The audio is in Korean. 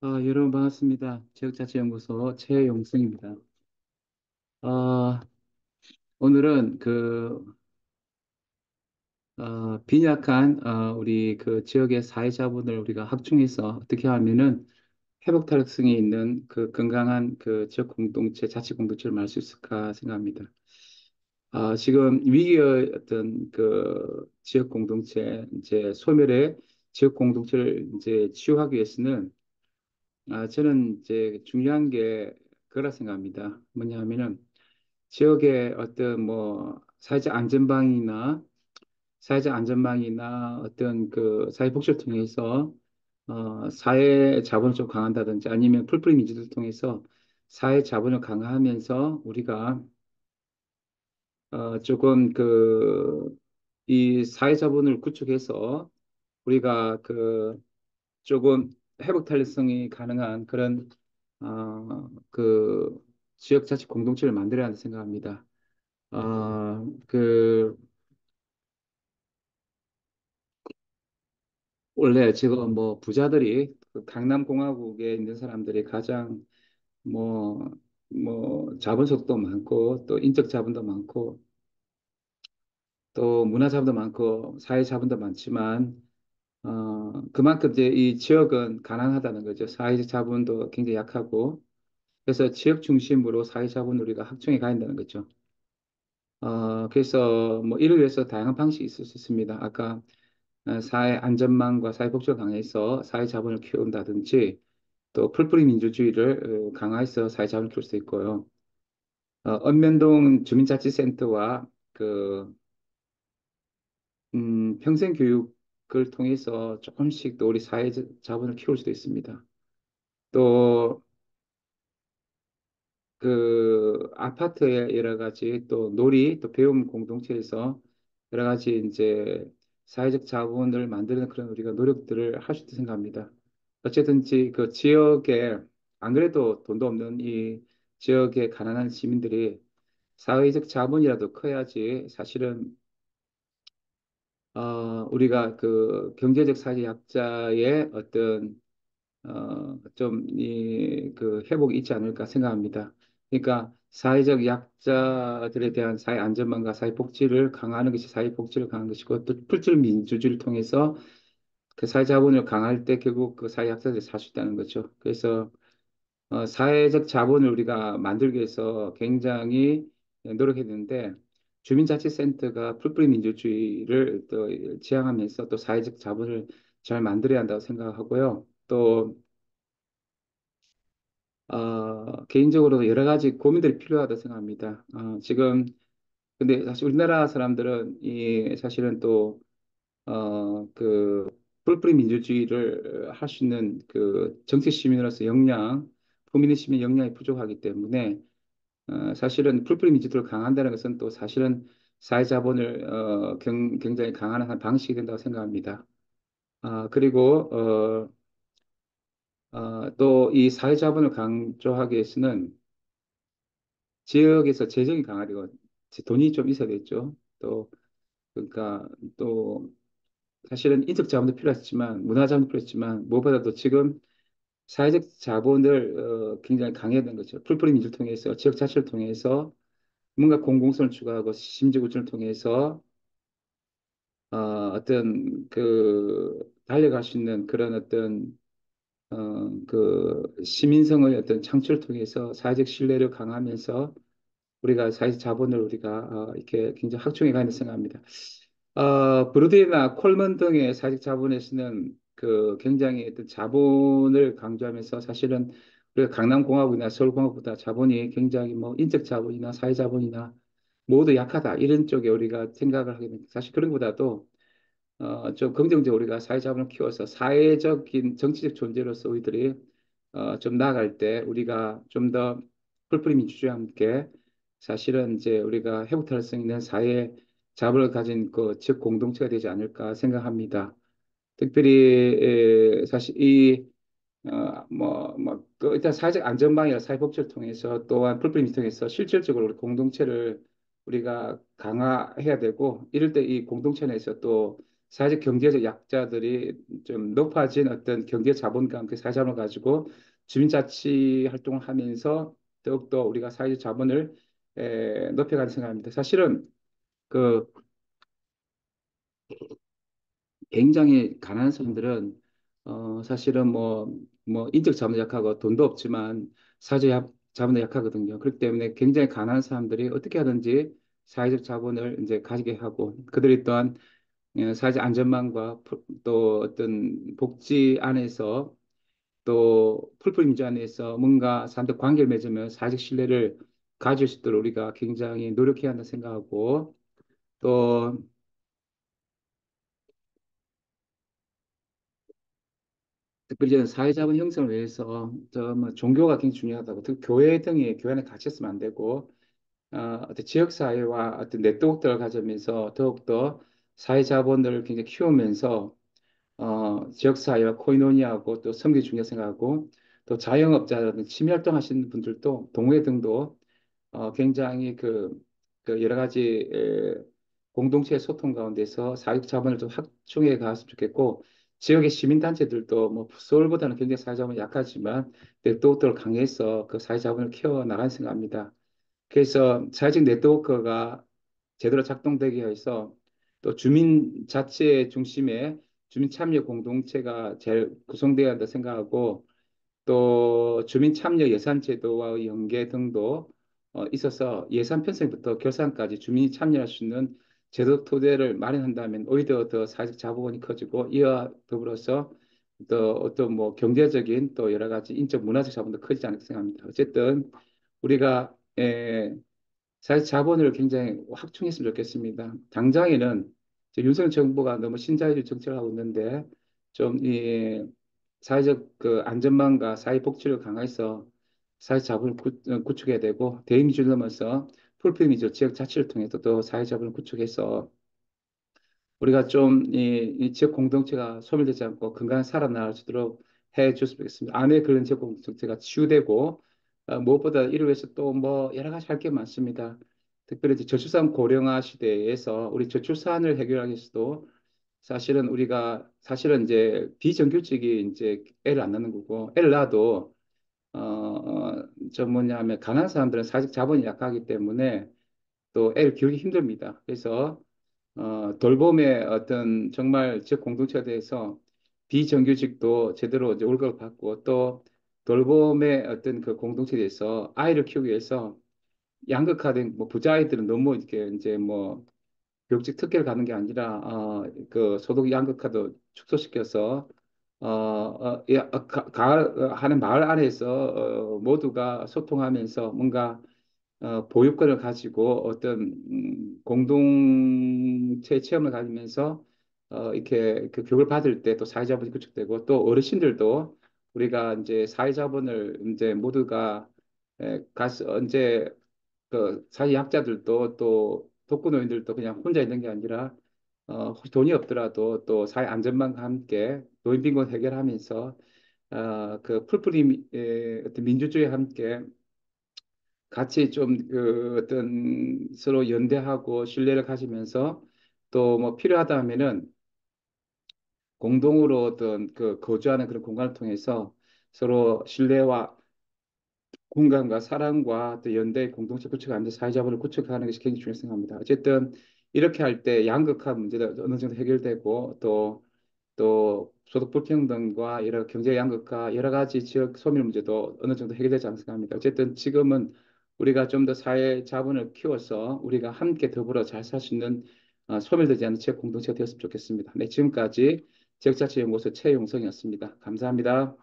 여러분 반갑습니다. 지역자치연구소 최용승입니다. 어, 오늘은 빈약한 우리 그 지역의 사회자본을 우리가 확충해서 어떻게 하면은 회복 탄력성이 있는 그 건강한 그 지역 공동체, 자치 공동체를 만들 수 있을까 생각합니다. 지금 위기의 어떤 그 지역 공동체 이제 소멸의 지역 공동체를 이제 치유하기 위해서는 저는 이제 중요한 게 그거라 생각합니다. 뭐냐 하면은 지역의 어떤 뭐 사회적 안전망이나 어떤 그 사회복지를 통해서 사회 자본을 좀 강한다든지 아니면 풀뿌리 민주를 통해서 사회 자본을 강화하면서 우리가 조금 이 사회 자본을 구축해서 우리가 조금 회복 탄력성이 가능한 그런 그 지역자치 공동체를 만들어야 한다 생각합니다. 그 원래 지금 뭐 부자들이 그 강남공화국에 있는 사람들이 가장 뭐 자본력도 많고 또 인적 자본도 많고 또 문화 자본도 많고 사회 자본도 많지만 그만큼 이제 이 지역은 가난하다는 거죠. 사회적 자본도 굉장히 약하고 그래서 지역 중심으로 사회 자본을 우리가 확충해 가야 한다는 거죠. 그래서 뭐 이를 위해서 다양한 방식이 있을 수 있습니다. 아까 사회 안전망과 사회 복지를 강화해서 사회 자본을 키운다든지 또 풀뿌리 민주주의를 강화해서 사회 자본을 키울 수 있고요. 언면동 주민자치센터와 평생교육을 통해서 조금씩 또 우리 사회 자본을 키울 수도 있습니다. 또 아파트의 여러 가지 또 놀이 또 배움 공동체에서 여러 가지 이제 사회적 자본을 만드는 그런 우리가 노력들을 할 수 있다고 생각합니다. 어쨌든지 그 지역에 안 그래도 돈도 없는 이 지역의 가난한 시민들이 사회적 자본이라도 커야지 사실은 우리가 그 경제적 사회 약자의 어떤 좀, 회복이 있지 않을까 생각합니다. 그러니까, 사회적 약자들에 대한 사회 안전망과 사회 복지를 강화하는 것이 사회 복지를 강화하는 것이고, 또 풀질 민주주의를 통해서 그 사회 자본을 강화할 때 결국 그 사회 약자들이 살 수 있다는 거죠. 그래서, 사회적 자본을 우리가 만들기 위해서 굉장히 노력해야 되는데, 주민자치센터가 풀뿌리 민주주의를 또 지향하면서 또 사회적 자본을 잘 만들어야 한다고 생각하고요. 또, 개인적으로 여러 가지 고민들이 필요하다고 생각합니다. 근데 사실 우리나라 사람들은 사실은 또, 풀뿌리 민주주의를 할 수 있는 그 정치 시민으로서 국민의 시민 역량이 부족하기 때문에, 사실은 풀뿌리 민주주의를 강한다는 것은 또 사실은 사회자본을, 굉장히 강화하는 한 방식이 된다고 생각합니다. 그리고, 또 이 사회자본을 강조하기 위해서는 지역에서 재정이 강화되고 돈이 좀 있어야 되겠죠. 또 그러니까 또 사실은 인적 자본도 필요하지만 문화 자본도 필요하지만 무엇보다도 지금 사회적 자본을 굉장히 강해야 되는 거죠. 풀뿌리 민주를 통해서 지역 자치를 통해서 뭔가 공공성을 추가하고 심지 구조를 통해서 어떤 달려갈 수 있는 그런 어떤 시민성의 어떤 창출을 통해서 사회적 신뢰를 강화하면서 우리가 사회적 자본을 우리가 이렇게 굉장히 확충해 가는 생각합니다. 브루디나 콜먼 등의 사회적 자본에서는 굉장히 어떤 자본을 강조하면서 사실은 우리가 강남공화국이나 서울공화국보다 자본이 굉장히 뭐 인적 자본이나 사회 자본이나 모두 약하다 이런 쪽에 우리가 생각을 하게 됩니다. 사실 그런 것보다도 좀 긍정적으로 우리가 사회자본을 키워서 사회적인 정치적 존재로서 우리들이 좀 나아갈 때 우리가 좀 더 풀뿌리 민주주의와 함께 사실은 이제 우리가 회복 탈성 있는 사회 자본을 가진 그 지역 공동체가 되지 않을까 생각합니다. 특별히 사실 일단 사회적 안전망이나 사회복지를 통해서 또한 풀뿌리 통해서 실질적으로 우리 공동체를 우리가 강화해야 되고 이럴 때 이 공동체 내에서 또 사회적 경제적 약자들이 좀 높아진 어떤 경제 자본과 함께 사회 자본을 가지고 주민자치 활동을 하면서 더욱더 우리가 사회적 자본을 높여가는 생각입니다. 사실은 그 굉장히 가난한 사람들은 사실은 뭐 인적 자본도 약하고 돈도 없지만 자본도 약하거든요. 그렇기 때문에 굉장히 가난한 사람들이 어떻게 하든지 사회적 자본을 이제 가지게 하고 그들이 또한 사회적 안전망과 또 어떤 복지 안에서 또 풀뿌리 민주 안에서 뭔가 사람들 관계를 맺으면 사회적 신뢰를 가질 수 있도록 우리가 굉장히 노력해야 한다 생각하고 또 특별히 저는 사회자본 형성을 위해서 뭐 종교가 굉장히 중요하다고 특히 교회 등이 교회 안에 갇혔으면 안 되고 어떤 지역사회와 어떤 네트워크를 가지면서 더욱더 사회자본을 굉장히 키우면서 지역사회와 코인노니하고 또 섬기 중요하다고 생각하고 또 자영업자라든지 취미활동 하시는 분들도 동호회 등도 굉장히 그 여러 가지 공동체 소통 가운데서 사회적 자본을 좀 확충해 갔으면 좋겠고 지역의 시민단체들도 뭐 서울보다는 굉장히 사회자본이 약하지만 네트워크를 강해서 그 사회자본을 키워 나갈 생각합니다. 그래서 사회적 네트워크가 제대로 작동되게 해서 또 주민 자체 중심의 주민 참여 공동체가 제일 구성되어야 한다 생각하고 또 주민 참여 예산 제도와의 연계 등도 있어서 예산 편성부터 결산까지 주민이 참여할 수 있는 제도 토대를 마련한다면 오히려 더 사회적 자본이 커지고 이와 더불어서 또 어떤 뭐 경제적인 또 여러 가지 인적 문화적 자본도 커지지 않을까 생각합니다. 어쨌든 우리가 사회적 자본을 굉장히 확충했으면 좋겠습니다. 당장에는 이제 윤석열 정부가 너무 신자유주의 정책을 하고 있는데 좀 이 사회적 그 안전망과 사회 복지를 강화해서 사회 자본을 구축해야 되고 대의민주를 넘어서 풀필미주 지역 자치를 통해서 또 사회 자본을 구축해서 우리가 좀 이 지역 공동체가 소멸되지 않고 건강히 살아나갈 수 있도록 해 줬으면 좋겠습니다. 안에 그런 지역 공동체가 치유되고 무엇보다 이를 위해서 또 뭐 여러 가지 할 게 많습니다. 특별히 이제 저출산 고령화 시대에서 우리 저출산을 해결하기 위해서도 사실은 우리가 사실은 이제 비정규직이 이제 애를 안 낳는 거고 애를 낳아도 저 뭐냐면 가난한 사람들은 사실 자본이 약하기 때문에 또 애를 키우기 힘듭니다. 그래서 돌봄의 어떤 정말 지역 공동체에 대해서 비정규직도 제대로 이제 월급을 받고 또 돌봄의 어떤 그 공동체에 대해서 아이를 키우기 위해서 양극화된 뭐 부자아이들은 너무 이렇게 이제 뭐 교육직 특혜를 가는 게 아니라 그 소득 양극화도 축소시켜서 하는 마을 안에서 모두가 소통하면서 뭔가 보유권을 가지고 어떤 공동체 체험을 가지면서 이렇게 그 교육을 받을 때 또 사회자본이 구축되고 또 어르신들도 우리가 이제 사회자본을 이제 모두가 가서 언제 그 사회 약자들도 또 독거노인들도 그냥 혼자 있는 게 아니라 혹시 돈이 없더라도 또 사회 안전망과 함께 노인 빈곤 해결하면서 그 풀뿌리 어떤 민주주의와 함께 같이 좀 그 어떤 서로 연대하고 신뢰를 가지면서 또 뭐 필요하다 하면은 공동으로 어떤 그 거주하는 그런 공간을 통해서 서로 신뢰와 공감과 사랑과 또 연대 공동체 구축하는 데 사회자본을 구축하는 것이 굉장히 중요하다고 생각합니다. 어쨌든 이렇게 할 때 양극화 문제도 어느 정도 해결되고 또 소득 불평등과 여러 경제 양극화 여러 가지 지역 소멸 문제도 어느 정도 해결되지 않을까 생각합니다. 어쨌든 지금은 우리가 좀 더 사회 자본을 키워서 우리가 함께 더불어 잘 살 수 있는 소멸되지 않는 지역 공동체가 되었으면 좋겠습니다. 네, 지금까지 지역자치연구소 최용성이었습니다. 감사합니다.